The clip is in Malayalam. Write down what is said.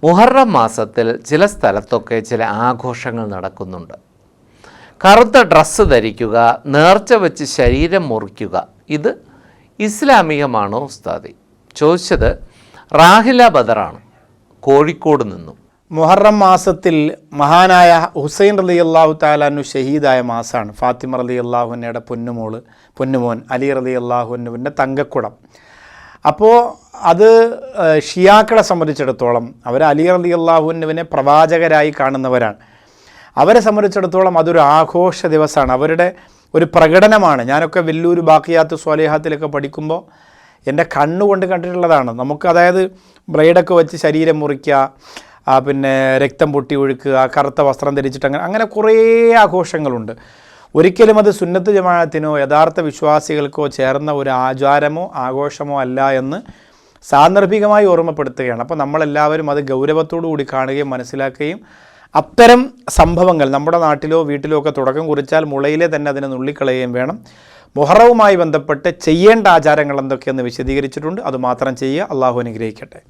മുഹറം മാസത്തിൽ ചില സ്ഥലത്തൊക്കെ ചില ആഘോഷങ്ങൾ നടക്കുന്നുണ്ട്. കറുത്ത ഡ്രസ്സ് ധരിക്കുക, നേർച്ച വെച്ച് ശരീരം മുറിക്കുക, ഇത് ഇസ്ലാമികമാണോ ഉസ്താദി? ചോദിച്ചത് റാഹില ബദറാണ്, കോഴിക്കോട് നിന്നും. മുഹറം മാസത്തിൽ മഹാനായ ഹുസൈൻ റളിയല്ലാഹു തആലാനു ഷഹീദായ മാസമാണ്. ഫാത്തിമ റളിയല്ലാഹുവിൻ്റെ പൊന്നുമോൻ അലി റളിയല്ലാഹുവിൻ്റെ തങ്കക്കുടം. അപ്പോൾ അത് ഷിയാക്കളെ സംബന്ധിച്ചിടത്തോളം അവർ അലി റളിയല്ലാഹുവിനെ പ്രവാചകരായി കാണുന്നവരാണ്. അവരെ സംബന്ധിച്ചിടത്തോളം അതൊരു ആഘോഷ ദിവസമാണ്, അവരുടെ ഒരു പ്രകടനമാണ്. ഞാനൊക്കെ വെല്ലൂർ ബാക്കിയാത്ത് സ്വാലിഹാത്തിലൊക്കെ പഠിക്കുമ്പോൾ എൻ്റെ കണ്ണുകൊണ്ട് കണ്ടിട്ടുള്ളതാണ്. നമുക്ക് അതായത് ബ്ലേഡൊക്കെ വെച്ച് ശരീരം മുറിക്കുക, പിന്നെ രക്തം പൊട്ടി ഒഴുക്കുക, കറുത്ത വസ്ത്രം ധരിച്ചിട്ട് അങ്ങനെ കുറേ ആഘോഷങ്ങളുണ്ട്. ഒരിക്കലും അത് സുന്നത്ത് ജമാഅത്തിനോ യഥാർത്ഥ വിശ്വാസികൾക്കോ ചേർന്ന ഒരു ആചാരമോ ആഘോഷമോ അല്ല എന്ന് സാന്ദർഭികമായി ഓർമ്മപ്പെടുത്തുകയാണ്. അപ്പോൾ നമ്മളെല്ലാവരും അത് ഗൗരവത്തോടു കൂടി കാണുകയും മനസ്സിലാക്കുകയും അത്തരം സംഭവങ്ങൾ നമ്മുടെ നാട്ടിലോ വീട്ടിലോ ഒക്കെ തുടക്കം കുറിച്ചാൽ മുളയിലെ തന്നെ അതിനെ നുള്ളിക്കളയുകയും വേണം. മുഹറവുമായി ബന്ധപ്പെട്ട് ചെയ്യേണ്ട ആചാരങ്ങൾ എന്തൊക്കെയെന്ന് വിശദീകരിച്ചിട്ടുണ്ട്. അതുമാത്രം ചെയ്യുക. അള്ളാഹു അനുഗ്രഹിക്കട്ടെ.